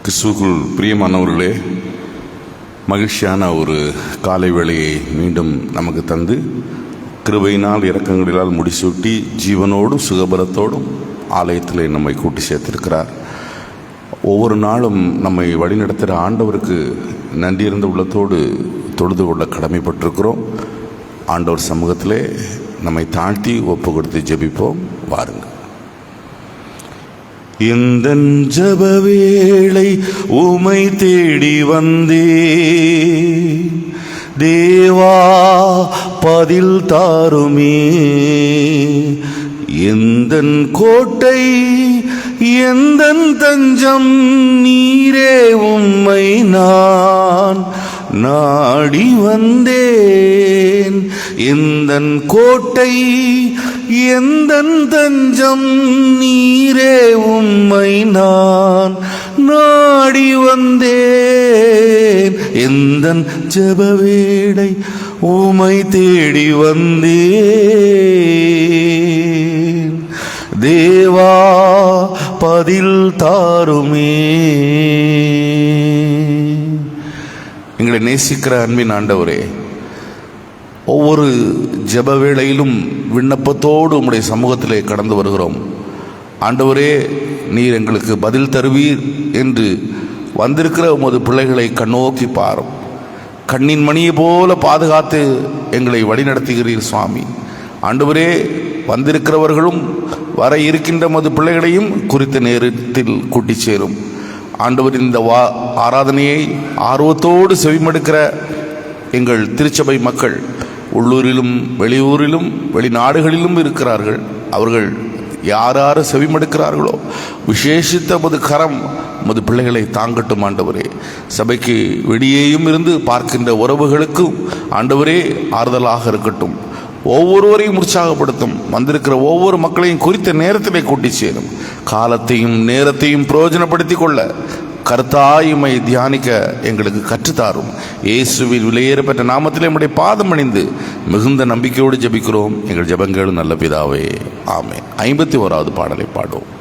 கிறிஸ்துவுக்குள் பிரியமானவர்களே, மகிழ்ச்சியான ஒரு காலை வேளையை மீண்டும் நமக்கு தந்து கிருபையினால் இரக்கங்களினால் முடிசூட்டி ஜீவனோடும் சுகபலத்தோடும் ஆலயத்தில் நம்மை கூட்டி சேர்த்திருக்கிறார். ஒவ்வொரு நாளும் நம்மை வழிநடத்துகிற ஆண்டவருக்கு நன்றியிருந்த உள்ளத்தோடு தொழுது கொள்ள கடமைப்பட்டிருக்கிறோம். ஆண்டவர் சமூகத்திலே நம்மை தாழ்த்தி ஒப்பு கொடுத்து ஜெபிப்போம். வாருங்கள். இந்த ஜெப வேளை உமை தேடி வந்தே தேவா பதில் தாருமே. எந்தன் கோட்டை எந்தன் தஞ்சம் நீரே, உம்மை நான் நாடி வந்தேன். எந்தன் கோட்டை எந்தன் தஞ்சம் நீரே, உம்மை நான் நாடி வந்தேன். எந்தன் ஜெப வேளை உம்மை தேடி வந்தேன். தேவா பதில் தாருமே. எங்களை நேசிக்கிற அன்பின் ஆண்டவரே, ஒவ்வொரு ஜெப வேளையிலும் விண்ணப்பத்தோடு உம்முடைய சமூகத்திலே கடந்து வருகிறோம். ஆண்டவரே, நீர் எங்களுக்கு பதில் தருவீர் என்று வந்திருக்கிற உமது பிள்ளைகளை கண்ணோக்கி பாரும். கண்ணின் மணியை போல பாதுகாத்து எங்களை வழிநடத்துகிறீர் சுவாமி. ஆண்டவரே, வந்திருக்கிறவர்களும் வர இருக்கின்ற மது பிள்ளைகளையும் குறித்த நேரத்தில் கூட்டி சேரும். ஆண்டவர், இந்த ஆராதனையை ஆர்வத்தோடு செவிமடுக்கிற எங்கள் திருச்சபை மக்கள் உள்ளூரிலும் வெளியூரிலும் வெளிநாடுகளிலும் இருக்கிறார்கள். அவர்கள் யார் செவிமடுக்கிறார்களோ விசேஷித்த மது கரம் மது பிள்ளைகளை தாங்கட்டும். ஆண்டவரே, சபைக்கு வெளியேயும் இருந்து பார்க்கின்ற உறவுகளுக்கும் ஆண்டவரே ஆறுதலாக இருக்கட்டும். ஒவ்வொருவரையும் உற்சாகப்படுத்தும். வந்திருக்கிற ஒவ்வொரு மக்களையும் குறித்த நேரத்திலே கூட்டி சேரும். காலத்தையும் நேரத்தையும் பிரயோஜனப்படுத்தி கொள்ள கர்த்தாயுமை தியானிக்க எங்களுக்கு கற்றுத்தாரும். இயேசுவின் விலையேறப்பட்ட நாமத்திலே நம்முடைய பாதம் அணிந்து மிகுந்த நம்பிக்கையோடு ஜெபிக்கிறோம் எங்கள் ஜெபங்களும் நல்ல பிதாவே, ஆமென். 51வது பாடலை பாடுவோம்.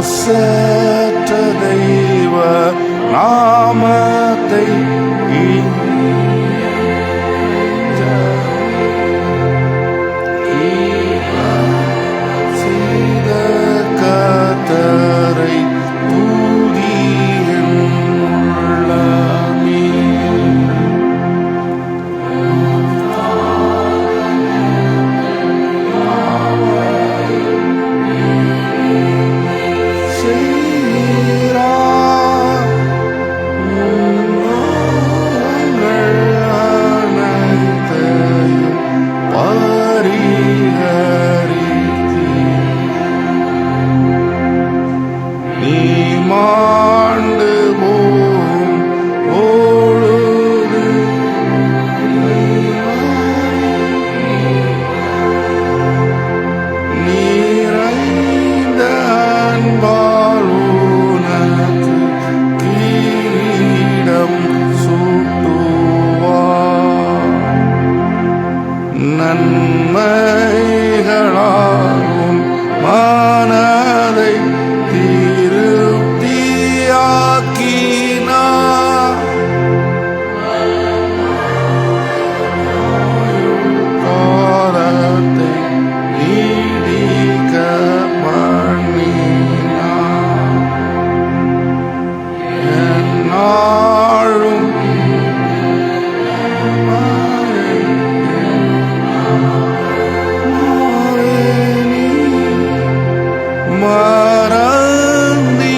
மாசற்ற தெய்வ நாமத்தை செய்த கர்த்தரை துதியின் உள்ளமே. நன்மைகளாலும் மனதை திருப்தியாக்கினார். காலத்தை நீடிக்க பண்ணினார். எந்நாளும்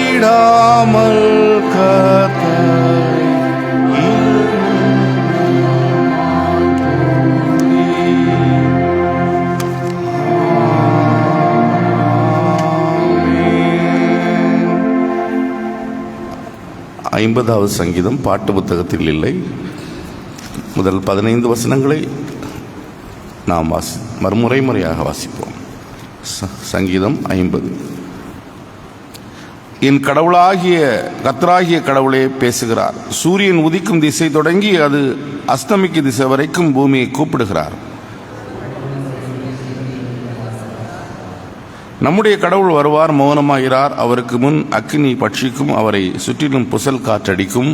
மறந்திடாமல் கர்த்தரை ஐம்பதாவது சங்கீதம் பாட்டு புத்தகத்தில் இல்லை. முதல் 15 வசனங்களை நாம் மறுமுறையாக வாசிப்போம். சங்கீதம் 50. என் கடவுளாகிய கர்த்தராகிய கடவுளே பேசுகிறார். சூரியன் உதிக்கும் திசை தொடங்கி அது அஸ்தமிக்கும் திசை வரைக்கும் பூமியை கூப்பிடுகிறார். நம்முடைய கடவுள் வருவார், மௌனமாகிறார். அவருக்கு முன் அக்கினி பட்சிக்கும், அவரை சுற்றிலும் புசல் காற்றடிக்கும்.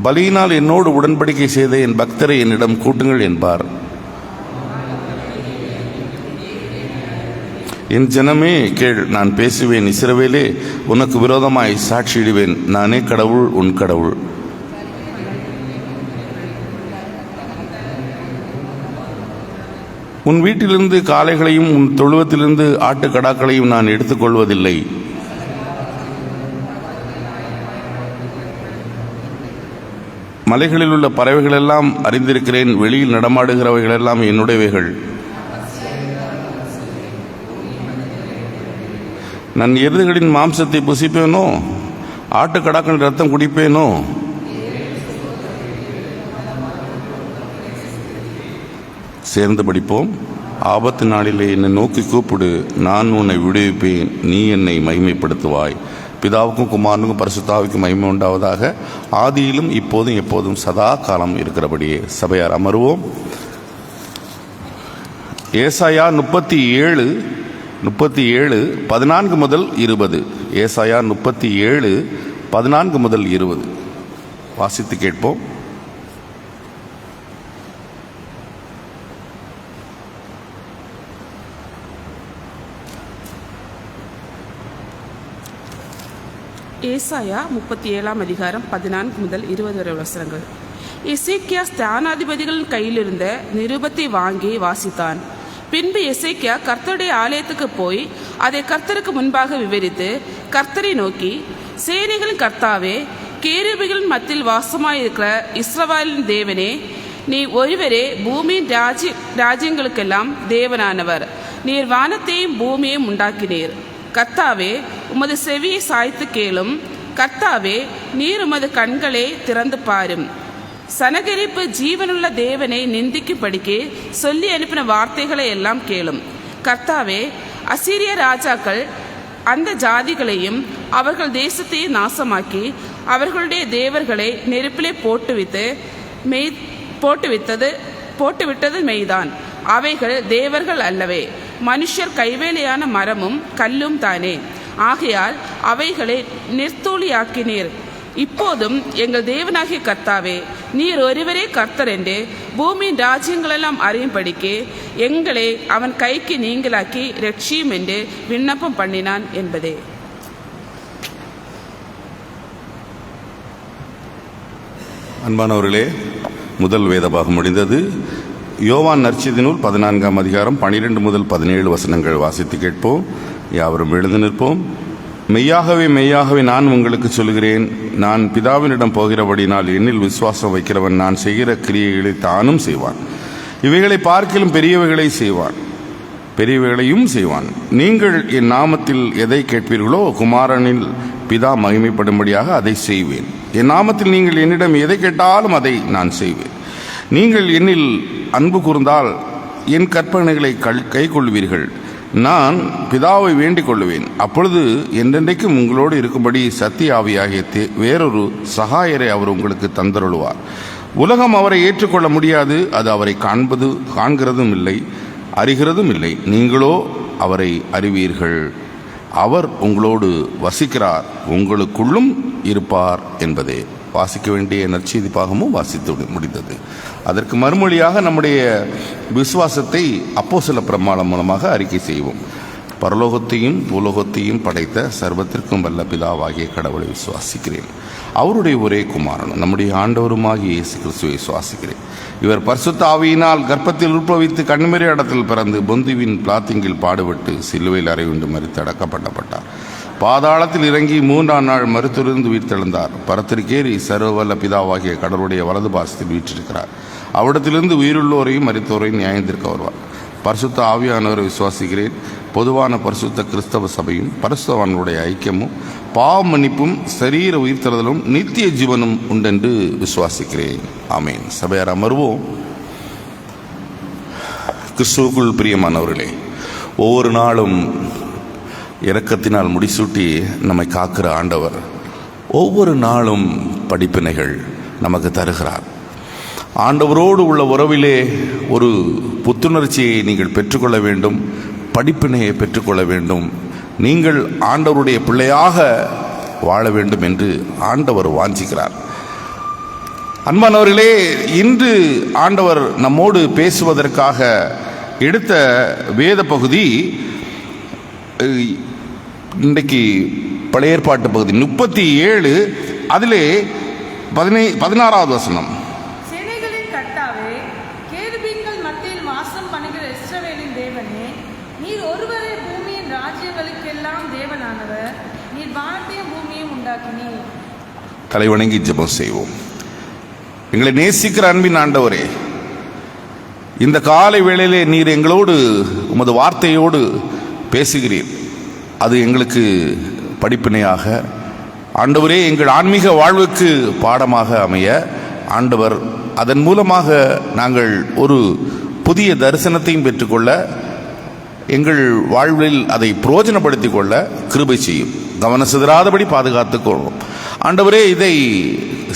பலியினால் என்னோடு உடன்படிக்கை செய்த என் பக்தரை என்னிடம் கூட்டுங்கள் என்பார். என் ஜனமே கேள், நான் பேசுவேன். இஸ்ரவேலே, உனக்கு விரோதமாய் சாட்சியிடுவேன். நானே கடவுள், உன் கடவுள். உன் வீட்டிலிருந்து காளைகளையும் உன் தொழுவத்திலிருந்து ஆட்டுக்கடாக்களையும் நான் எடுத்துக்கொள்வதில்லை. மலைகளில் உள்ள பறவைகளெல்லாம் அறிந்திருக்கிறேன். வெளியில் நடமாடுகிறவைகளெல்லாம் என்னுடையவைகள். நான் எருதுகளின் மாம்சத்தை புசிப்பேனோ, ஆட்டுக்கடாக்களின் ரத்தம் குடிப்பேனோ? சேர்ந்து படிப்போம். ஆபத்து நாளிலே என்னை நோக்கி கூப்பிடு, நான் உன்னை விடுவிப்பேன். நீ என்னை மகிமைப்படுத்துவாய். பிதாவுக்கும் குமாரனுக்கும் பரிசுத்தாவிக்கும் மகிமை உண்டாவதாக, ஆதியிலும் இப்போதும் எப்போதும் சதா காலம் இருக்கிறபடியே. சபையார் அமருவோம். ஏசாயா 37 14 முதல் 20. ஏசாயா 37 14 முதல் 20 வாசித்து கேட்போம். ஏசாயா 37 அதிகாரம் 14 முதல் 20 வரை வசனங்கள். எசேக்கியா ஸ்தானாதிபதிகளின் கையிலிருந்த நிருபத்தை வாங்கி வாசித்தான். பின்பு எசேக்கியா கர்த்தருடைய ஆலயத்துக்கு போய் அதை கர்த்தருக்கு முன்பாக விவரித்து கர்த்தரை நோக்கி, சேனைகளின் கர்த்தாவே, கேருபீகளின் மத்தியில் வாசமாயிருக்கிற இஸ்ரவேலின் தேவனே, நீ ஒருவரே பூமியின் ராஜ்யங்களுக்கெல்லாம் தேவனானவர். நீர் வானத்தையும் பூமியையும் உண்டாக்கினீர். கர்த்தாவே, உமது செவியை சாய்த்து கேளும். கர்த்தாவே, நீர் உமது கண்களை திறந்து பாரும். சனகரிப்பு ஜீவனுள்ள தேவனை நிந்திக்கும்படிக்கு சொல்லி அனுப்பின வார்த்தைகளை எல்லாம் கேளும். கர்த்தாவே, அசீரிய ராஜாக்கள் அந்த ஜாதிகளையும் அவர்கள் தேசத்தையும் நாசமாக்கி அவர்களுடைய தேவர்களை நெருப்பிலே போட்டுவிட்டது மெய்தான். அவைகள் தேவர்கள் அல்லவே, மனுஷர் கைவேலையான மரமும் கல்லும் தானே. ஆகையால் அவைகளை நிர்த்தூளியாக்கினீர். இப்போதும் எங்கள் தேவனாகிய கர்த்தாவே, நீர் ஒருவரே கர்த்தர் என்று பூமியின் ராஜ்யங்களெல்லாம் அறியும்படிக்கு எங்களை அவன் கைக்கு நீங்களாக்கி ரட்சியும் என்று விண்ணப்பம் பண்ணினான் என்பதே. அன்பானவர்களே, முதல் வேதபாகம் முடிந்தது. யோவான் நற்செய்தி நூல் 14 அதிகாரம் 12 முதல் 17 வசனங்கள் வாசித்து கேட்போம். யாவரும் எழுந்து நிற்போம். மெய்யாகவே மெய்யாகவே நான் உங்களுக்கு சொல்கிறேன், நான் பிதாவினிடம் போகிறபடினால் என்னில் விசுவாசம் வைக்கிறவன் நான் செய்கிற கிரியைகளை தானும் செய்வான். இவைகளை பார்க்கிலும் பெரியவைகளையும் செய்வான். நீங்கள் என் நாமத்தில் எதை கேட்பீர்களோ குமாரனில் பிதா மகிமைப்படும்படியாக அதை செய்வேன். என் நாமத்தில் நீங்கள் என்னிடம் எதை கேட்டாலும் அதை நான் செய்வேன். நீங்கள் என்னில் அன்பு கூர்ந்தால் என் கற்பனைகளை கை கொள்வீர்கள். நான் பிதாவை வேண்டிக் கொள்ளுவேன். அப்பொழுது என்றென்றைக்கும் உங்களோடு இருக்கும்படி சத்திய ஆவியாகிய வேறொரு சகாயரை அவர் உங்களுக்கு தந்தருளுவார். உலகம் அவரை ஏற்றுக்கொள்ள முடியாது. அது அவரை காண்கிறதும் இல்லை, அறிகிறதும் இல்லை. நீங்களோ அவரை அறிவீர்கள். அவர் உங்களோடு வசிக்கிறார், உங்களுக்குள்ளும் இருப்பார் என்பதே. வாசிக்க வேண்டிய நற்செய்தி பாகமும் வாசித்து முடிந்தது. அதற்கு மறுமொழியாக நம்முடைய விசுவாசத்தை அப்போஸ்தல பிரமாணம் மூலமாக அறிக்கை செய்வோம். பரலோகத்தையும் பூலோகத்தையும் படைத்த சர்வத்திற்கும் வல்ல பிதாவாகிய கடவுளை விசுவாசிக்கிறேன். அவருடைய ஒரே குமாரனும் நம்முடைய ஆண்டவருமாகிய இயேசு கிறிஸ்துவை விசுவாசிக்கிறேன். இவர் பரிசுத்த ஆவியினால் கர்ப்பத்தில் உற்பவித்து கண்மறை இடத்தில் பிறந்து பொந்துவின் பிளாத்திங்கில் பாடுபட்டு சிலுவையில் அறையுண்டு மரித்து அடக்கப்பட்டார். பாதாளத்தில் இறங்கி 3ஆம் நாள் மருத்துவருந்து உயிர்த்தெழுந்தார். பரத்திற்கேறி சர்வவல்ல பிதாவாகிய கடவுளுடைய வலது பாசத்தில் வீற்றிருக்கிறார். அவ்விடத்திலிருந்து உயிருள்ளோரையும் மரித்தோரையும் நியாயந்திருக்க வருவார். பரிசுத்த ஆவியானவரை விசுவாசிக்கிறேன். பொதுவான பரிசுத்த கிறிஸ்தவ சபையும் பரிசுத்தவான்களுடைய ஐக்கியமும் பாவ மன்னிப்பும் சரீர உயிர்த்தெழுதலும் நித்திய ஜீவனும் உண்டென்று விசுவாசிக்கிறேன். ஆமேன். சபையார் அமர்வோம். கிறிஸ்துவுக்குள் பிரியமானவர்களே, ஒவ்வொரு நாளும் இரக்கத்தினால் முடிசூட்டி நம்மை காக்கிற ஆண்டவர் ஒவ்வொரு நாளும் படிப்பினைகள் நமக்கு தருகிறார். ஆண்டவரோடு உள்ள உறவிலே ஒரு புத்துணர்ச்சியை நீங்கள் பெற்றுக்கொள்ள வேண்டும், படிப்பினையை பெற்றுக்கொள்ள வேண்டும். நீங்கள் ஆண்டவருடைய பிள்ளையாக வாழ வேண்டும் என்று ஆண்டவர் வாஞ்சிக்கிறார். அன்பானவர்களே, இன்று ஆண்டவர் நம்மோடு பேசுவதற்காக எடுத்த வேத பகுதி இன்றைக்கு பழைய ஏற்பாட்டு பகுதி 37, அதிலே 16வது வசனம். சேனைகளின் கர்த்தாவே, கேருபீன்கள் மத்தியில் வாசம் பண்ணுகிற இஸ்ரவேலின் தேவனே, நீர் ஒருவரே பூமியின் ராஜ்யங்களுக்கெல்லாம் தேவனானவர். நீர் வானத்தையும் பூமியையும் உண்டாக்கினீர். தலைவணங்கி ஜெபம் செய்வோம். எங்களை நேசிக்கிற அன்பின் ஆண்டவரே, இந்த காலை வேளையிலே நீர் எங்களோடு உமது வார்த்தையோடு பேசுகிறீர். அது எங்களுக்கு படிப்பினையாக, ஆண்டவரே, எங்கள் ஆன்மீக வாழ்வுக்கு பாடமாக அமைய ஆண்டவர் அதன் மூலமாக நாங்கள் ஒரு புதிய தரிசனத்தையும் பெற்றுக்கொள்ள, எங்கள் வாழ்வில் அதை பிரயோஜனப்படுத்திக் கொள்ள கிருபை செய்யும். கவனம் சிதறாதபடி பாதுகாத்துக் கொள்வோம். ஆண்டவரே, இதை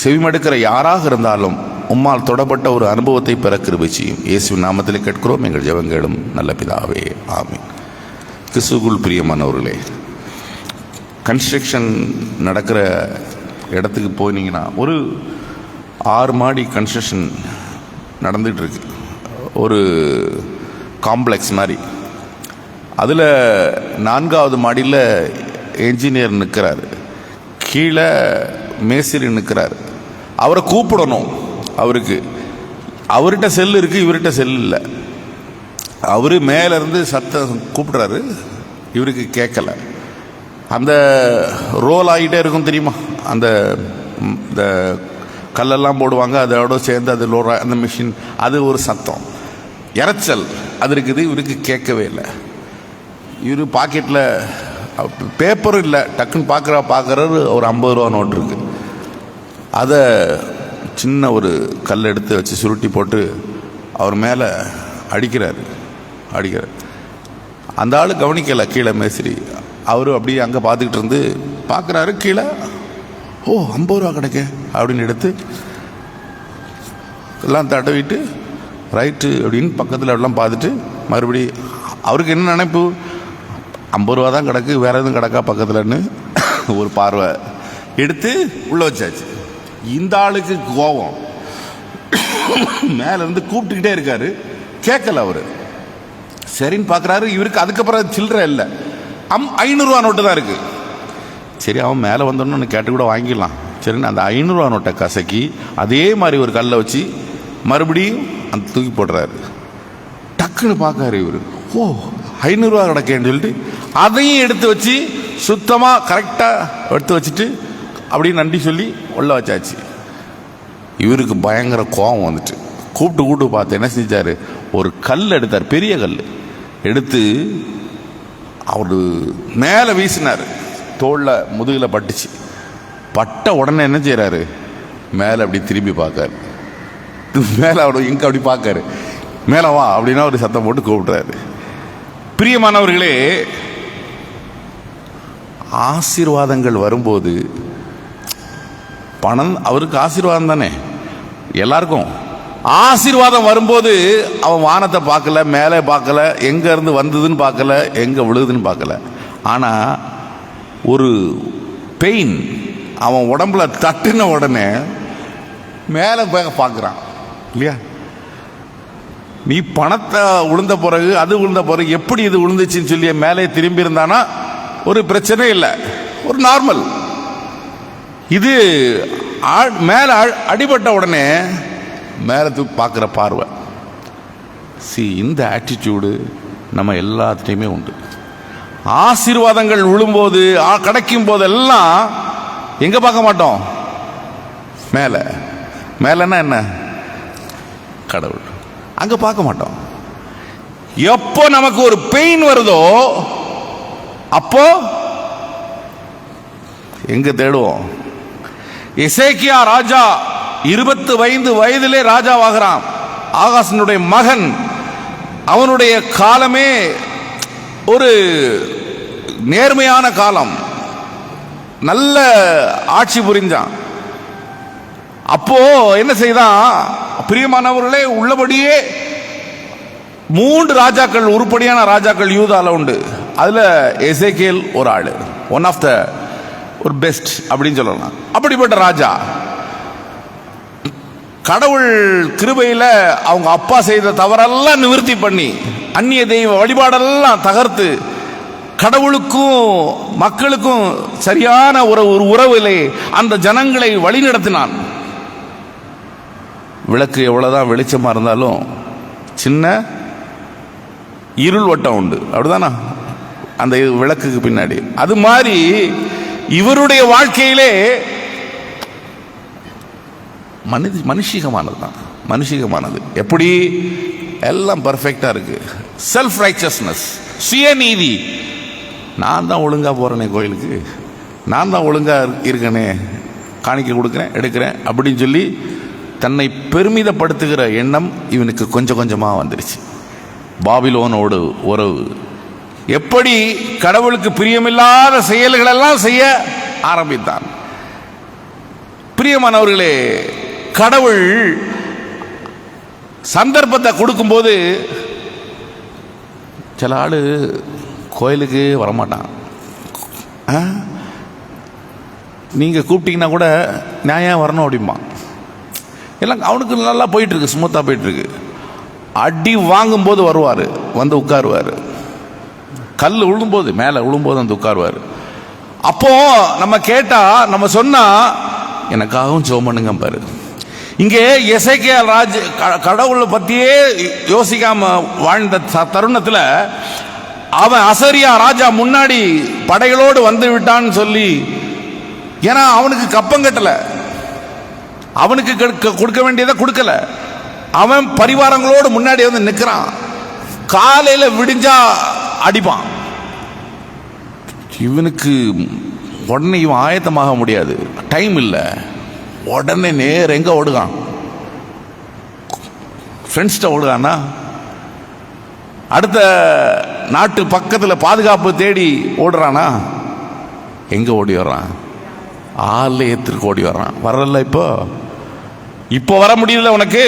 செவிமடுக்கிற யாராக இருந்தாலும் உம்மால் தொடப்பட்ட ஒரு அனுபவத்தை பெற கிருபை செய்யும். இயேசுவின் நாமத்தில் கேட்கிறோம் எங்கள் ஜெபங்களும் நல்ல பிதாவே. ஆமீன். கிறிஸ்துவுக்குள் பிரியமானவர்களே, கன்ஸ்ட்ரக்ஷன் நடக்கிற இடத்துக்கு போனீங்கன்னா ஒரு 6 மாடி கன்ஸ்ட்ரக்ஷன் நடந்துகிட்ருக்கு. ஒரு காம்ப்ளெக்ஸ் மாதிரி. அதில் 4வது மாடியில் என்ஜினியர் நிற்கிறார், கீழே மேஸ்திரி நிற்கிறார். அவரை கூப்பிடணும். அவர்கிட்ட செல் இருக்குது, இவர்கிட்ட செல் இல்லை. அவர் மேலேருந்து சத்தம் கூப்பிடுறாரு, இவருக்கு கேட்கல. அந்த ரோல் ஆகிட்டே இருக்கும் தெரியுமா, அந்த கல்லெல்லாம் போடுவாங்க, அதோட சேர்ந்து அது லோரா அந்த மிஷின், அது ஒரு சத்தம் இறைச்சல் அது இருக்குது. இவருக்கு கேட்கவே இல்லை. இவர் பாக்கெட்டில் பேப்பரும் இல்லை. டக்குன்னு பார்க்குறாரு, ஒரு 50 ரூபா நோட்டு இருக்குது. அதை சின்ன ஒரு கல் எடுத்து வச்சு சுருட்டி போட்டு அவர் மேலே அடிக்கிறார். அந்த ஆள் கவனிக்கலை, கீழே மேஸ்திரி. அவரும் அப்படியே அங்கே பார்த்துக்கிட்டு இருந்து பார்க்குறாரு. கீழே 50 ரூபா கிடைக்க அப்படின்னு எடுத்து எல்லாம் தடவிட்டு ரைட்டு அப்படின்னு பக்கத்தில் எல்லாம் பார்த்துட்டு மறுபடி அவருக்கு என்ன நினைப்பு, 50 ரூபா தான் கிடக்கு, வேறு எதுவும் கிடக்கா பக்கத்துலன்னு ஒரு பார்வை எடுத்து உள்ளே வச்சாச்சு. இந்த ஆளுக்கு கோபம், மேலேருந்து கூப்பிட்டுக்கிட்டே இருக்காரு, கேட்கல அவர். சரின்னு பார்க்குறாரு. இவருக்கு அதுக்கப்புறம் சில்லற இல்லை, 500 ரூபா நோட்டு தான் இருக்குது. சரி, அவன் மேலே வந்தோன்னு கேட்டு கூட வாங்கிடலாம். சரின்னு அந்த 500 ரூபா நோட்டை கசக்கி அதே மாதிரி ஒரு கல்லை வச்சு மறுபடியும் அந்த தூக்கி போடுறாரு. டக்குன்னு பார்க்காரு இவர், 500 ரூபா கிடக்கேன்னு சொல்லிட்டு அதையும் எடுத்து வச்சு சுத்தமாக கரெக்டாக எடுத்து வச்சுட்டு அப்படியே நன்றி சொல்லி உள்ள வச்சாச்சு. இவருக்கு பயங்கர கோபம் வந்துட்டு கூப்பிட்டு பார்த்து என்ன செஞ்சார், ஒரு கல் எடுத்தார், பெரிய கல் எடுத்து அவர் மேலே வீசினார். தோளில் முதுகில் பட்டுச்சு. பட்ட உடனே என்ன செய்கிறாரு, மேலே அப்படி திரும்பி பார்க்காரு. மேலே அவர் எங்கே அப்படி பார்க்காரு, மேலே வா அப்படின்னா ஒரு சத்தம் போட்டு கூப்பிட்றாரு. பிரியமானவர்களே, ஆசீர்வாதங்கள் வரும்போது பணம் அவருக்கு ஆசீர்வாதம் தானே, எல்லாருக்கும் ஆசீர்வாதம் வரும்போது அவன் வானத்தை பார்க்கல, மேலே பார்க்கல, எங்கே இருந்து வந்ததுன்னு பார்க்கல, எங்கே விழுதுன்னு பார்க்கல. ஆனால் ஒரு பெயின் அவன் உடம்புல தட்டுன உடனே மேலே பார்க்குறான் இல்லையா. நீ பணத்தை விழுந்த பிறகு அது விழுந்த பிறகு எப்படி இது விழுந்துச்சுன்னு சொல்லி மேலே திரும்பி இருந்தானா ஒரு பிரச்சனை இல்லை, ஒரு நார்மல். இது மேலே அடிபட்ட உடனே மேலே பார்க்குற பார்வை. இந்த ஆட்டிடியூடு நம்ம எல்லாத்துலேயுமே உண்டு. ஆசீர்வாதங்கள் விழும்போது கிடைக்கும் போதெல்லாம் எங்கே பார்க்க மாட்டோம், மேலே. மேலேன்னா என்ன, கடவுள். அங்கே பார்க்க மாட்டோம். எப்போ நமக்கு ஒரு பெயின் வருதோ அப்போ எங்க தேடுவோம்? எசேக்கியா ராஜா 25 வயதிலே ராஜாவாகிறான். ஆகாசனுடைய மகன். அவனுடைய காலமே ஒரு நேர்மையான காலம், நல்ல ஆட்சி புரிஞ்சான். அப்போ என்ன செய்தான்? பிரியமானவர்களே, உள்ளபடியே 3 ராஜாக்கள், உருப்படியான ராஜாக்கள் யூதால உண்டு. அதுல எசேக்கியேல் ஒரு ஆளு, ஒன் ஆஃப் த ஒரு பெஸ்ட் அப்படின்னு சொல்லலாம். அப்படிப்பட்ட ராஜா கடவுள் கிருபையில அவங்க அப்பா செய்த தவறெல்லாம் நிவர்த்தி பண்ணி, அந்நிய தெய்வ வழிபாடெல்லாம் தகர்த்து, கடவுளுக்கும் மக்களுக்கும் சரியான ஒரு உறவிலே அந்த ஜனங்களை வழிநடத்தினான். விளக்கு எவ்வளவுதான் வெளிச்சமா இருந்தாலும் சின்ன இருள் வட்டம் உண்டு, அப்படிதானா? அந்த விளக்குக்கு பின்னாடி. அது மாதிரி இவருடைய வாழ்க்கையிலே மனுஷிகமானது தான். மனுஷிகமானது எப்படி? எல்லாம் பர்ஃபெக்டா இருக்கு. செல்ஃப் ரைச்சஸ்னஸ், சுயநீதி. நான் தான் ஒழுங்கா போறேனே கோயிலுக்கு, நான் தான் ஒழுங்கா இருக்கனே, காணிக்க கொடுக்குறேன் எடுக்கிறேன் அப்படின்னு சொல்லி தன்னை பெருமிதப்படுத்துகிற எண்ணம் இவனுக்கு கொஞ்சம் கொஞ்சமா வந்துருச்சு. பாபிலோனோடு உறவு. எப்படி கடவுளுக்கு பிரியமில்லாத செயல்கள் எல்லாம் செய்ய ஆரம்பித்தான். பிரியமானவர்களே, கடவுள் சந்தர்ப்பத்தை கொடுக்கும்போது சில ஆளு கோயிலுக்கு வரமாட்டான். நீங்க கூப்பிட்டீங்கன்னா கூட நான் ஏன் வரணும் அப்படிமா. எல்லாம் அவனுக்கு நல்லா போயிட்டு இருக்கு, ஸ்மூத்தா போயிட்டு இருக்கு. அடி வாங்கும்போது வருவாரு, வந்து உட்காருவாரு. கல் விழும்போது, மேல விழும்போது வந்து உட்காருவாரு. அப்போ நம்ம கேட்டா, நம்ம சொன்னா எனக்காகவும் ஜெபம் பண்ணுங்க பாரு. இங்கே எசேக்கியா ராஜ் கடவுளை பத்தியே யோசிக்காம வாழ்ந்த தருணத்துல அவன் அசரியா ராஜா முன்னாடி படைகளோடு வந்து விட்டான்னு சொல்லி, ஏன்னா அவனுக்கு கப்பம் கட்டல, அவனுக்கு கொடுக்க வேண்டியதை கொடுக்கல. அவன் பரிவாரங்களோடு முன்னாடி வந்து நிற்கிறான். காலையில விடிஞ்சா அடிப்பான். இவனுக்கு உடனே இவன் ஆயத்தமாக முடியாது, டைம் இல்லை. உடனே நேர் எங்க ஓடுகான்? ஃப்ரெண்ட்ஸ்ட ஓடுகான்னா, அடுத்த நாட்டு பக்கத்தில் பாதுகாப்பு தேடி ஓடுறானா? எங்க ஓடி வர்றான்? ஆலயத்திற்கு ஓடி வர்றான். வரல, இப்போ வர முடியல உனக்கு.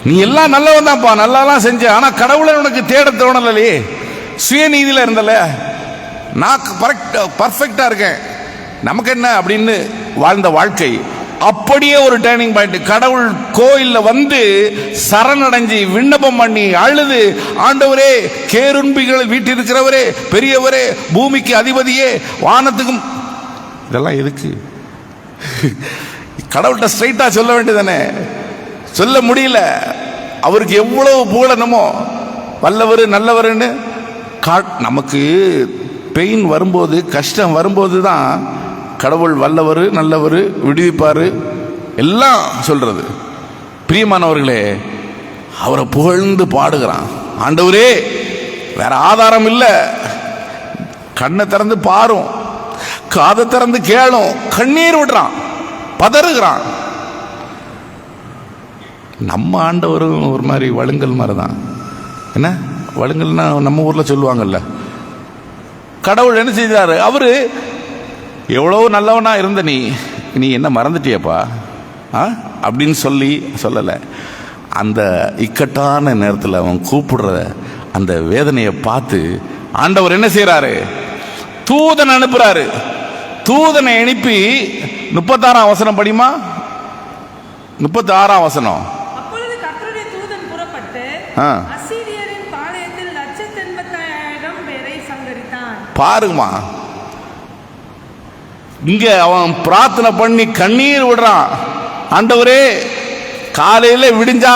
நீ எல்லாம் நல்லவன் தான்ப்பா, நல்லாலாம் செஞ்ச, ஆனா கடவுளை உனக்கு தேட தோணலையே. சுயநீதியில இருந்தல, நான் பர்ஃபெக்டா இருக்கேன், நமக்கு என்ன அப்படின்னு வாழ்ந்த வாழ்க்கை அப்படியே ஒரு டேர்னிங் பாயிண்ட். கடவுள் கோயில்ல வந்து சரணடைஞ்சி விண்ணப்பம் பண்ணி அழுது, ஆண்டவரே, கேருன்பிகள் வீட்டிருக்கிறவரே, பெரியவரே, பூமிக்கு அதிபதியே, வானத்துக்கும். இதெல்லாம் எதுக்கு? கடவுள்கிட்ட ஸ்ட்ரைட்டா சொல்ல வேண்டியதானே, சொல்ல முடியல. அவருக்கு எவ்வளவு புகழணுமோ, வல்லவர் நல்லவர்னு. நமக்கு பெயின் வரும்போது, கஷ்டம் வரும்போது தான் கடவுள் வல்லவர் நல்லவர், விடுவிப்பாரு எல்லாம் சொல்றது. பிரியமானவர்களே, அவரை புகழ்ந்து பாடுகிறான். ஆண்டவரே, வேற ஆதாரம் இல்லை, கண்ணை திறந்து பாரும், காதை திறந்து கேளும், கண்ணீர் விடுறான், பதறுகிறான். நம்ம ஆண்டவரும் ஒரு மாதிரி வழுங்கல் மாதிரி தான். என்ன வழுங்கல்னா நம்ம ஊர்ல சொல்லுவாங்கல்ல. கடவுள் என்ன செய்தாரு? அவரு எவ்வளவு நல்லவனா இருந்த நீ என்ன மறந்துட்டியப்பா அப்படின்னு சொல்லல. அந்த இக்கட்டான நேரத்தில் அவன் கூப்பிடுற அந்த வேதனையை பார்த்து ஆண்டவர் என்ன செய்யறாரு? தூதன் அனுப்புறாரு. தூதனை அனுப்பி 36ஆம் வசனம் படிமா. 36ஆம் வசனம். அப்பொழுது கர்த்தருடைய தூதன் புறப்பட்டு அசீரியரின் பாளையத்தில் 185,000 பேரை சங்கரித்தான். பாருமா, இங்க அவன் பிரார்த்தனை பண்ணி கண்ணீர் விடுறான். ஆண்டவரே, காலையில விடிஞ்சா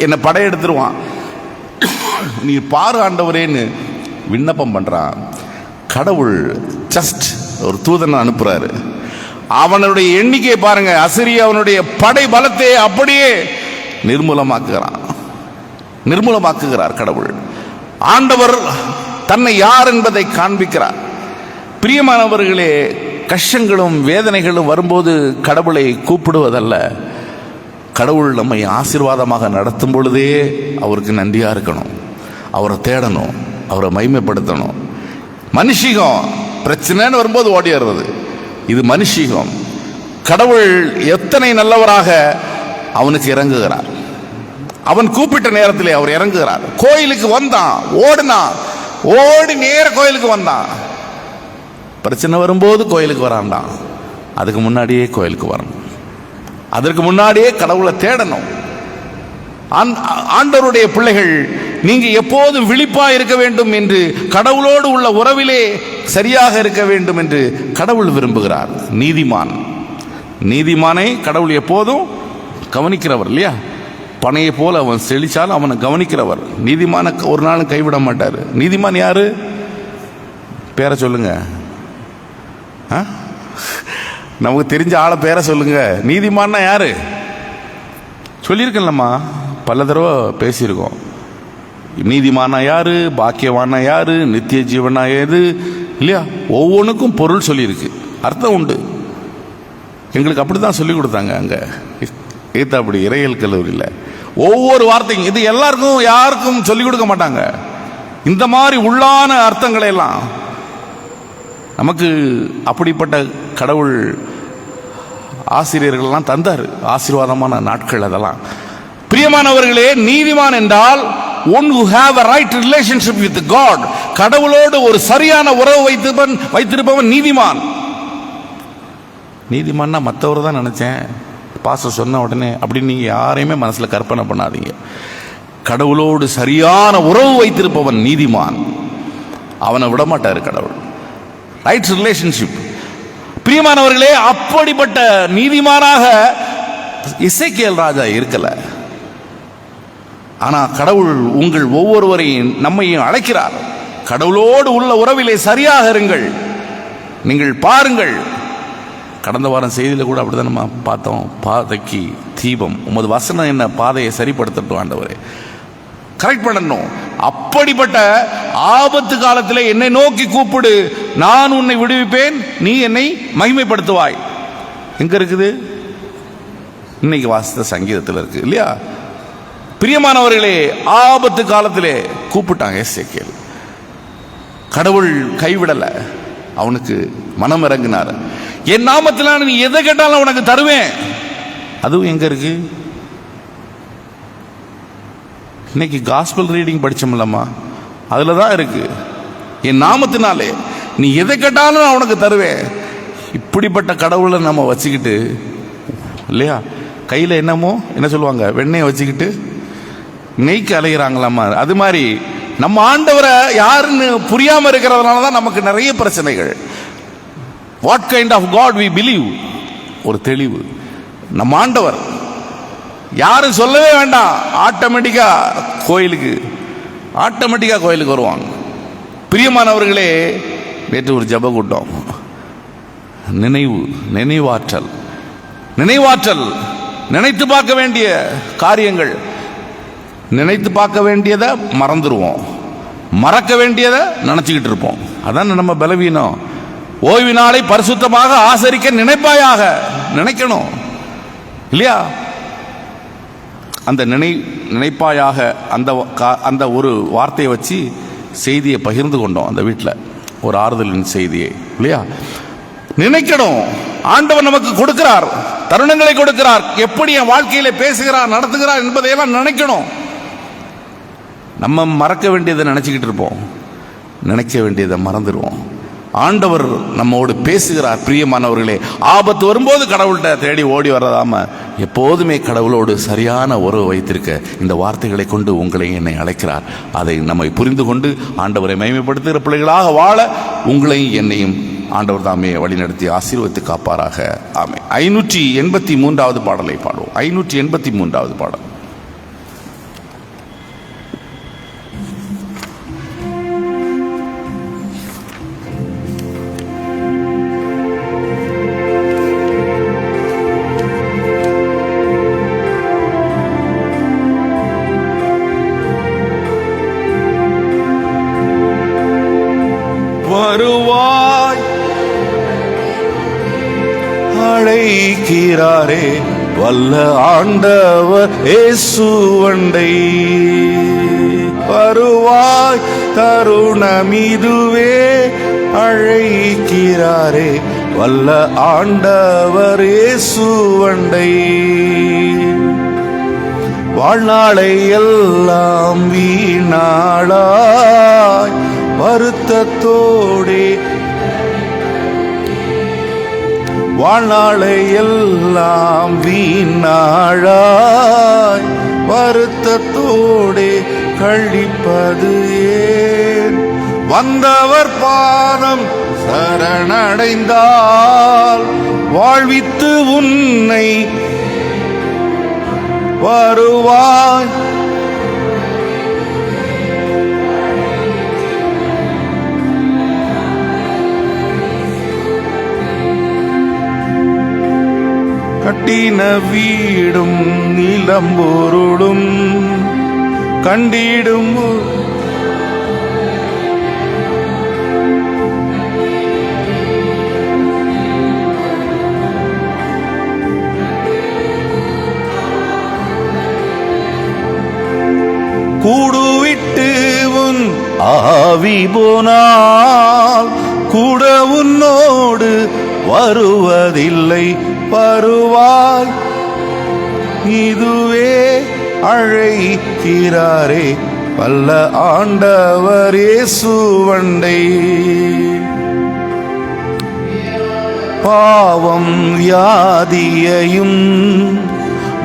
என்ன படையெடுத்துருவான், நீ பாரு ஆண்டவரேன்னு விண்ணப்பம் பண்றான். கடவுள் ஜஸ்ட் ஒரு தூதனை அனுப்புறாரு. அவனுடைய எண்ணிக்கை பாருங்க, அசிரியா அவனுடைய படை பலத்தை அப்படியே நிர்மூலமாக்குறான். நிர்மூலமாக்குகிறார் கடவுள். ஆண்டவர் தன்னை யார் என்பதை காண்பிக்கிறார். பிரியமானவர்களே, கஷ்டங்களும் வேதனைகளும் வரும்போது கடவுளை கூப்பிடுவதல்ல, கடவுள் நம்மை ஆசீர்வாதமாக நடத்தும் பொழுதே அவருக்கு நன்றியா இருக்கணும், அவரை தேடணும், அவரை மகிமைப்படுத்தணும். மனுஷிகம் பிரச்சனைன்னு வரும்போது ஓடிடுறது, இது மனுஷிகம். கடவுள் எத்தனை நல்லவராக அவனுக்கு இறங்குகிறார். அவன் கூப்பிட்ட நேரத்திலே அவர் இறங்குகிறார். கோயிலுக்கு வந்தான், ஓடி நேர கோயிலுக்கு வந்தான். பிரச்சனை வரும்போது கோயிலுக்கு வரான்டான், அதுக்கு முன்னாடியே கோயிலுக்கு வரணும், அதற்கு முன்னாடியே கடவுளை தேடணும். ஆண்டவருடைய பிள்ளைகள், நீங்க எப்போதும் விழிப்பா இருக்க வேண்டும் என்று, கடவுளோடு உள்ள உறவிலே சரியாக இருக்க வேண்டும் என்று கடவுள் விரும்புகிறார். நீதிமானை கடவுள் எப்போதும் கவனிக்கிறவர் இல்லையா? பனையை போல அவன் செழிச்சாலும் அவனை கவனிக்கிறவர். நீதிமான ஒரு நாளும் கைவிட மாட்டார். நீதிமான் யாரு? பேரை சொல்லுங்க, நமக்கு தெரிஞ்ச ஆளை பேரை சொல்லுங்க. நீதிமான்னா யாரு? சொல்லியிருக்கேன்லம்மா, பல தடவை பேசியிருக்கோம். நீதிமானா யாரு, பாக்கியவானா யாரு, நித்திய ஜீவனா ஏது இல்லையா? ஒவ்வொன்றுக்கும் பொருள் சொல்லியிருக்கு, அர்த்தம் உண்டு. எங்களுக்கு அப்படிதான் சொல்லி கொடுத்தாங்க அங்க ஏத்தாப்படி இறையியல் கல்லூரியில். ஒவ்வொரு வார்த்தையும் இது எல்லாருக்கும் யாருக்கும் சொல்லிக் கொடுக்க மாட்டாங்க. இந்த மாதிரி உள்ளான அர்த்தங்களை எல்லாம் நமக்கு அப்படிப்பட்ட கடவுள் ஆசிரியர்கள்லாம் தந்தார். ஆசீர்வாதமான நாட்கள் அதெல்லாம். பிரியமானவர்களே, நீதிமான் என்றால் one who have a right relationship with God, கடவுளோடு ஒரு சரியான உறவு வைத்திருப்பவன் நீதிமான். நீதிமான்னா மற்றவர் தான் நினைச்சேன், பாஸ்டர் சொன்ன உடனே அப்படின்னு நீங்க யாரையுமே மனசுல கற்பனை பண்ணாதீங்க. கடவுளோடு சரியான உறவு வைத்திருப்பவன் நீதிமான். அவனை விடமாட்டாரு கடவுள். Right relationship. பிரியமானவர்களே, அப்படிப்பட்ட நீதிமானாக எசேக்கியேல் ராஜா இருக்கல. ஆனா கடவுள் உங்கள் ஒவ்வொருவரையும் நம்மையும் அழைக்கிறார். கடவுளோடு உள்ள உறவிலே சரியாக இருங்கள். நீங்கள் பாருங்கள், கடந்த வாரம் செய்தியில் கூட அப்படிதான் நம்ம பார்த்தோம். பாதைக்கு தீபம் உமது வசனம் என்ன பாதையை சரிப்படுத்தட்டும் ஆண்டவரே, கரெக்ட் பண்ணணும். அப்படிப்பட்ட ஆபத்து காலத்தில் என்னை நோக்கி கூப்பிடு, நான் உன்னை விடுவிப்பேன், நீ என்னை மகிமைப்படுத்துவாய். எங்க இருக்குது? இன்னைக்கு வாசித்த சங்கீதத்தில் இருக்கு இல்லையா? பிரியமானவர்களே, ஆபத்து காலத்திலே கூப்பிட்டாங்க எசேக்கியேல். கடவுள் கைவிடல, அவனுக்கு மனம் இறங்கினார். என் நாமத்தினால நீ எதை கேட்டாலும் உனக்கு தருவேன். அதுவும் எங்க இருக்கு? இன்னைக்கு காஸ்பல் ரீடிங் படிச்சோம்லம்மா, அதுல தான் இருக்கு. என் நாமத்தினாலே நீ எதை கேட்டாலும் நான் உனக்கு தருவேன். இப்படிப்பட்ட கடவுளை நம்ம வச்சுக்கிட்டு இல்லையா, கையில என்னமோ என்ன சொல்லுவாங்க, வெண்ணெயை வச்சுக்கிட்டு நெய்க்கு அலைகிறாங்களாமா. அது மாதிரி நம்ம ஆண்டவரை யாருன்னு புரியாம இருக்கிறதுனால தான் நமக்கு நிறைய பிரச்சனைகள். What kind of god we believe, ஒரு தெளிவு. நம்ம ஆண்டவர் யாரும் சொல்லவே வேண்டாம், ஆட்டோமேட்டிக்கா கோயிலுக்கு வருவாங்க. பிரியமானவர்களே, நேற்று ஒரு ஜப கூட்டம், நினைவாற்றல், நினைத்து பார்க்க வேண்டிய காரியங்கள், நினைத்து பார்க்க வேண்டியதை மறந்துடுவோம், மறக்க வேண்டியதை நினைச்சுக்கிட்டு இருப்போம். அதான் நம்ம பலவீனம். ஓய்வு நாளை பரிசுத்தமாக ஆசரிக்க நினைப்பாயாக, நினைக்கணும் இல்லையா? அந்த நினைப்பாயாக அந்த ஒரு வார்த்தையை வச்சு செய்தியை பகிர்ந்து கொண்டோம். அந்த வீட்டில் ஒரு ஆறுதலின் செய்தியை இல்லையா? நினைக்கணும். ஆண்டவர் நமக்கு கொடுக்கிறார், தருணங்களை கொடுக்கிறார், எப்படி என் வாழ்க்கையில பேசுகிறார், நடத்துகிறார் என்பதையெல்லாம் நினைக்கணும். நம்ம மறக்க வேண்டியதை நினைச்சுக்கிட்டு இருப்போம், நினைக்க வேண்டியதை மறந்துடுவோம். ஆண்டவர் நம்மோடு பேசுகிறார். பிரியமானவர்களே, ஆபத்து வரும்போது கடவுள்கிட்ட தேடி ஓடி வர்றதாம எப்போதுமே கடவுளோடு சரியான உறவு வைத்திருக்க இந்த வார்த்தைகளை கொண்டு உங்களை என்னை அழைக்கிறார். அதை நம்மை புரிந்து கொண்டு ஆண்டவரை மகிமைப்படுத்துகிற பிள்ளைகளாக வாழ உங்களையும் என்னையும் ஆண்டவர் தாமே வழிநடத்தி ஆசீர்வதித்து காப்பாராக. ஆமென். 583வது பாடலை பாடுவோம். 583வது பாடல். வருவாய் அழைக்கிறாரே வல்ல ஆண்டவர் இயேசுவண்டை. வருவாய் தருணமிதுவே அழைக்கிறாரே வல்ல ஆண்டவர் இயேசுவண்டை. வாழ்நாளை எல்லாம் வீணாளாய் வருத்தத்தோடே, வாழ்நாளை எல்லாம் வீணாளாய் வருத்தத்தோடே கழிப்பது ஏன்? வந்தவர் பாதம் சரணடைந்தால் வாழ்வித்து உன்னை வருவாய். கட்டின வீடும் நிலம்பொருளும் கண்டிடும் கூடுவிட்டு உன் ஆவி போனால் கூட உன்னோடு வருவதில்லை. வருவாய் இதுவே அழைக்கிறாரே வல்ல ஆண்டவர் இயேசுவண்டை. பாவம் வியாதியையும்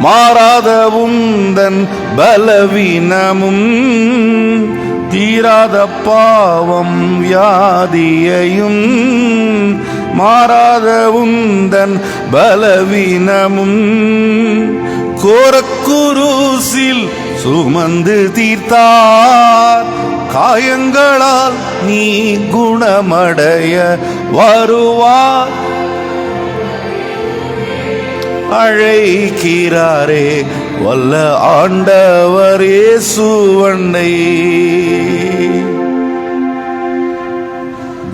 மாறாத உந்தன் பலவீனமும், தீராத பாவம் வியாதியையும் மாறாத உந்தன் பலவீனமும், கோரக்குருசில் சுமந்து தீர்த்தார் காயங்களால் நீ குணமடைய வருவார். அழைக்கிறாரே வல்ல ஆண்டவர் இயேசுவண்டை.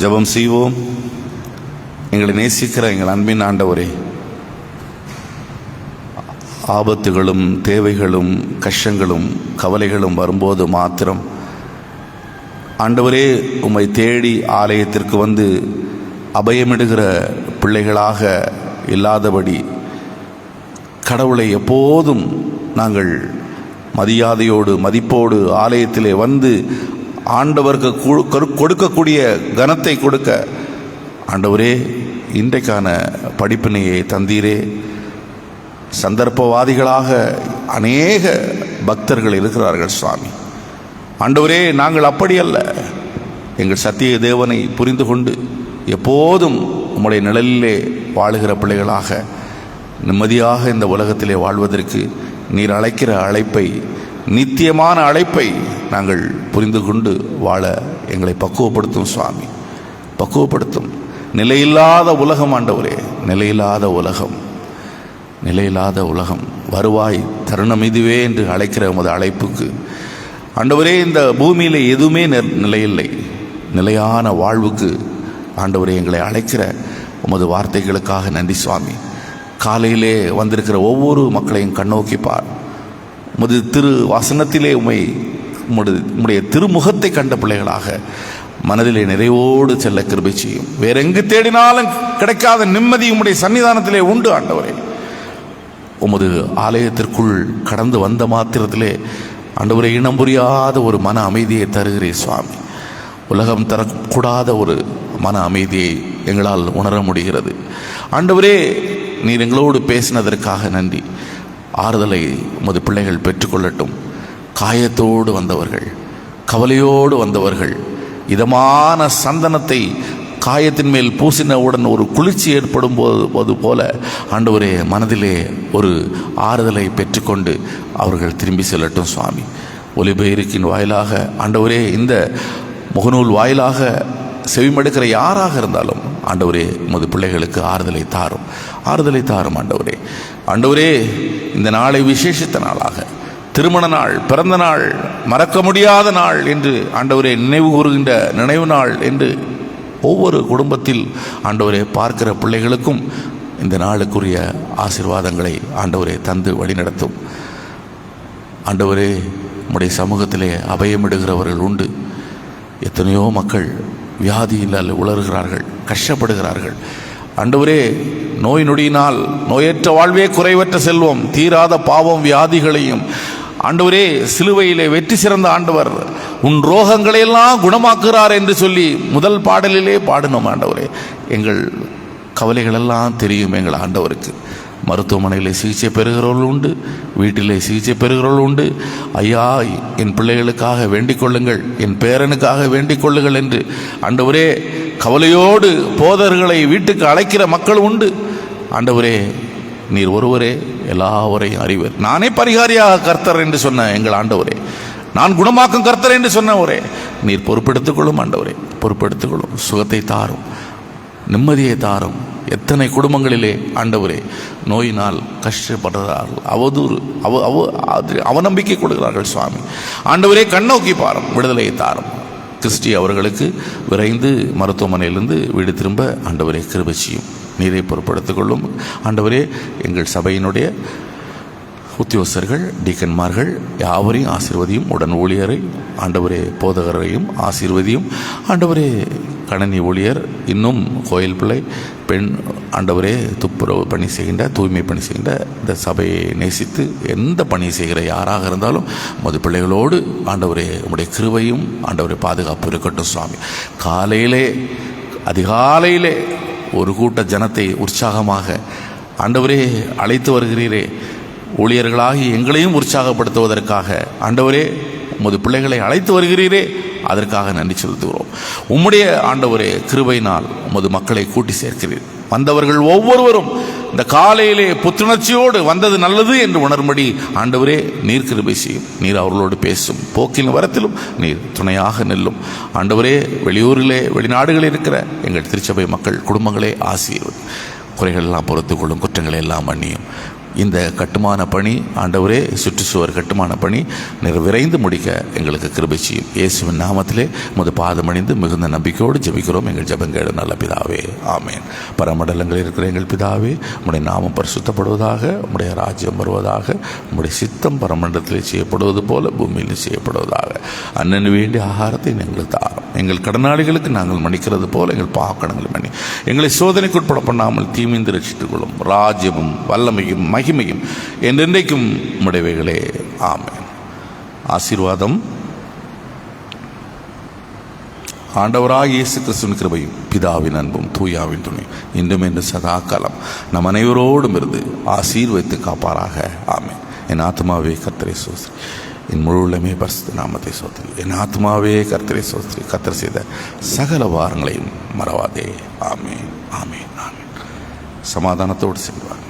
ஜெபம் செய்வோம். எங்களை நேசிக்கிற எங்கள் அன்பின் ஆண்டவரே, ஆபத்துகளும் தேவைகளும் கஷ்டங்களும் கவலைகளும் வரும்போது மாத்திரம் ஆண்டவரே உம்மை தேடி ஆலயத்திற்கு வந்து அபயமிடுகிற பிள்ளைகளாக இல்லாதபடி கடவுளை எப்போதும் நாங்கள் மரியாதையோடு மதிப்போடு ஆலயத்திலே வந்து ஆண்டவருக்கு கொடுக்கக்கூடிய கனத்தை கொடுக்க ஆண்டவரே இன்றைக்கான படிப்பினையை தந்தீரே. சந்தர்ப்பவாதிகளாக அநேக பக்தர்கள் இருக்கிறார்கள் சுவாமி. ஆண்டவரே நாங்கள் அப்படி அல்ல. எங்கள் சத்திய தேவனை புரிந்து கொண்டு எப்போதும் உம்முடைய நிழலிலே வாழுகிற பிள்ளைகளாக நிம்மதியாக இந்த உலகத்திலே வாழ்வதற்கு நீர் அழைக்கிற அழைப்பை, நித்தியமான அழைப்பை நாங்கள் புரிந்து கொண்டு வாழ எங்களை பக்குவப்படுத்தும் சுவாமி, பக்குவப்படுத்தும். நிலையில்லாத உலகம் ஆண்டவரே, நிலையில்லாத உலகம், நிலையில்லாத உலகம். வருவாய் தருணம் இதுவே என்று அழைக்கிற உமது அழைப்புக்கு ஆண்டவரே இந்த பூமியில் எதுவுமே நிலையில்லை. நிலையான வாழ்வுக்கு ஆண்டவரே எங்களை அழைக்கிற உமது வார்த்தைகளுக்காக நன்றி சுவாமி. காலையிலே வந்திருக்கிற ஒவ்வொரு மக்களையும் கண்ணோக்கிப்பார். உமது திரு வசனத்திலே உம்முடைய திருமுகத்தை கண்ட பிள்ளைகளாக மனதிலே நிறைவோடு செல்ல கிருபை செய்யும். வேற எங்கு தேடினாலும் கிடைக்காத நிம்மதி உம்முடைய சன்னிதானத்திலே உண்டு ஆண்டவரே. உமது ஆலயத்திற்குள் கடந்து வந்த மாத்திரத்திலே ஆண்டவரே இனம் புரியாத ஒரு மன அமைதியை தருகிறே சுவாமி. உலகம் தரக்கூடாத ஒரு மன அமைதியை எங்களால் உணர முடிகிறது ஆண்டவரே. நீர் எங்களோடு பேசினதற்காக நன்றி. ஆறுதலை உமது பிள்ளைகள் பெற்றுக்கொள்ளட்டும். காயத்தோடு வந்தவர்கள், கவலையோடு வந்தவர்கள் இதமான சந்தனத்தை காயத்தின் மேல் பூசினவுடன் ஒரு குளிர்ச்சி ஏற்படும் போது போல ஆண்டவரே மனதிலே ஒரு ஆறுதலை பெற்றுக்கொண்டு அவர்கள் திரும்பி செல்லட்டும் சுவாமி. ஒலிபெயர்க்கின் வாயிலாக ஆண்டவரே, இந்த முகநூல் வாயிலாக செவிமடுக்கிற யாராக இருந்தாலும் ஆண்டவரே உமது பிள்ளைகளுக்கு ஆறுதலை தாரும், ஆறுதலை தாரும் ஆண்டவரே. ஆண்டவரே இந்த நாளை விசேஷித்த நாளாக, திருமண நாள், பிறந்த நாள், மறக்க முடியாத நாள் என்று ஆண்டவரே நினைவு கூறுகின்ற நினைவு நாள் என்று ஒவ்வொரு குடும்பத்தில் ஆண்டவரே பார்க்கிற பிள்ளைகளுக்கும் இந்த நாளுக்குரிய ஆசீர்வாதங்களை ஆண்டவரே தந்து வழிநடத்தும். ஆண்டவரே, உம்முடைய சமூகத்திலே அபயமிடுகிறவர்கள் உண்டு. எத்தனையோ மக்கள் வியாதியினால் உளறுகிறார்கள், கஷ்டப்படுகிறார்கள். ஆண்டவரே, நோய் நொடியினால் நோயற்ற வாழ்வே குறைவற்ற செல்வம், தீராத பாவம் வியாதிகளையும் ஆண்டவரே சிலுவையிலே வெற்றி சிறந்த ஆண்டவர் உன் ரோகங்களையெல்லாம் குணமாக்குகிறார் என்று சொல்லி முதல் பாடலிலே பாடினோம். ஆண்டவரே, எங்கள் கவலைகளெல்லாம் தெரியும் எங்கள் ஆண்டவருக்கு. மருத்துவமனையில் சிகிச்சை பெறுகிறவர்கள் உண்டு, வீட்டிலே சிகிச்சை பெறுகிறவர்கள் உண்டு. ஐயா, என் பிள்ளைகளுக்காக வேண்டிக் கொள்ளுங்கள், என் பேரனுக்காக வேண்டிக் கொள்ளுங்கள் என்று ஆண்டவரே கவலையோடு போதர்களை வீட்டுக்கு அழைக்கிற மக்கள் உண்டு. ஆண்டவரே, நீர் ஒருவரே எல்லாவரையும் அறிவர். நானே பரிகாரியாக கர்த்தர் என்று சொன்ன எங்கள் ஆண்டவரே, நான் குணமாக்கும் கர்த்தர் என்று சொன்னவரே, நீர் பொறுப்பெடுத்துக் கொள்ளும். ஆண்டவரே, பொறுப்பெடுத்துக் கொள்ளும். சுகத்தை தாரும், நிம்மதியை தாரும். எத்தனை குடும்பங்களிலே ஆண்டவரே நோயினால் கஷ்டப்படுகிறார்கள், அவநம்பிக்கை கொடுக்கிறார்கள். சுவாமி ஆண்டவரே, கண்ணோக்கி பாரும், விடுதலையை தாரும். கிறிஸ்டி அவர்களுக்கு விரைந்து மருத்துவமனையிலிருந்து வீடு திரும்ப ஆண்டவரே கிருபை செய்யும். நீரை பொறுப்படுத்திக் கொள்ளும். ஆண்டவரே, எங்கள் சபையினுடைய உத்தியோகஸ்தர்கள், டீக்கன்மார்கள் யாவரையும் ஆசீர்வதியும். உடன் ஊழியரை ஆண்டவரே, போதகரையும் ஆசீர்வதியும். ஆண்டவரே, கணனி ஊழியர், இன்னும் கோயில் பிள்ளை, பெண் ஆண்டவரே, துப்புரவு பணி செய்கின்ற, தூய்மை பணி செய்கின்ற இந்த சபையை நேசித்து எந்த பணி செய்கிற யாராக இருந்தாலும் மது பிள்ளைகளோடு ஆண்டவரே உம்முடைய கிருபையும் ஆண்டவரே பாதுகாப்பு இருக்கட்டும். சுவாமி, காலையிலே அதிகாலையிலே ஒரு கூட்ட ஜனத்தை உற்சாகமாக ஆண்டவரே அழைத்து வருகிறீரே. ஊழியர்களாகி எங்களையும் உற்சாகப்படுத்துவதற்காக ஆண்டவரே உமது பிள்ளைகளை அழைத்து வருகிறீரே, அதற்காக நன்றி செலுத்துகிறோம். உம்முடைய ஆண்டவரே கிருபையினால் உமது மக்களை கூட்டி சேர்க்கிறீர். வந்தவர்கள் ஒவ்வொருவரும் இந்த காலையிலே புத்துணர்ச்சியோடு வந்தது நல்லது என்று உணரும்படி ஆண்டவரே நீர் கிருபை செய்யும். நீர் அவர்களோடு பேசும், போக்கிலும் வரத்திலும் நீர் துணையாக நெல்லும். ஆண்டவரே, வெளியூரிலே வெளிநாடுகளில் இருக்கிற எங்கள் திருச்சபை மக்கள் குடும்பங்களே ஆசீர்வதி. குறைகள் எல்லாம் பொறுத்துக் கொள்ளும், குற்றங்களை எல்லாம் மன்னியும். இந்த கட்டுமான பணி ஆண்டவரே, சுற்றுச்சுவர் கட்டுமான பணி விரைந்து முடிக்க எங்களுக்கு கிருபை செய்யும். இயேசுவின் நாமத்திலே உமது பாதமணிந்து மிகுந்த நம்பிக்கையோடு ஜெபிக்கிறோம் எங்கள் ஜெபங்கேடு நல்ல பிதாவே, ஆமேன். பரமண்டலங்களில் இருக்கிற எங்கள் பிதாவே, உம்முடைய நாமம் பரிசுத்தப்படுவதாக, உம்முடைய ராஜ்யம் வருவதாக, உம்முடைய சித்தம் பரமண்டலத்திலே செய்யப்படுவது போல பூமியில் செய்யப்படுவதாக. அண்ணன் வேண்டிய ஆகாரத்தை எங்களுக்கு தாரும். எங்கள் கடனாளிகளுக்கு நாங்கள் மன்னிக்கிறது போல எங்கள் பாக்கணங்களை மன்னி. எங்களை சோதனைக்குட்பட பண்ணாமல் தீமிந்து ரட்சித்துக் கொள்ளும். ராஜ்யமும் வல்லமையும் மகிமையும் என்றென்றைக்கும் உம்முடையவைகளே, ஆமென். ஆசீர்வாதம். ஆண்டவராக இயேசு கிறிஸ்துவின் கிருபையும் பிதாவின் அன்பும் தூயாவின் துணை இன்றும் என்று சதா காலம் நம் அனைவரோடும் இருந்து ஆசீர்வதித்து காப்பாராக, ஆமென். என் ஆத்மாவே கர்த்தரை சோஸ்திரி, என் முழு உள்ளமே பரிசுத்த நாமத்தை சோதரி. என் ஆத்மாவே கர்த்தரை சோஸ்திரி, கர்த்தர் செய்த சகல வாரங்களையும் மறவாதே, ஆமென், ஆமென், ஆமென். சமாதானத்தோடு செல்வார்கள்.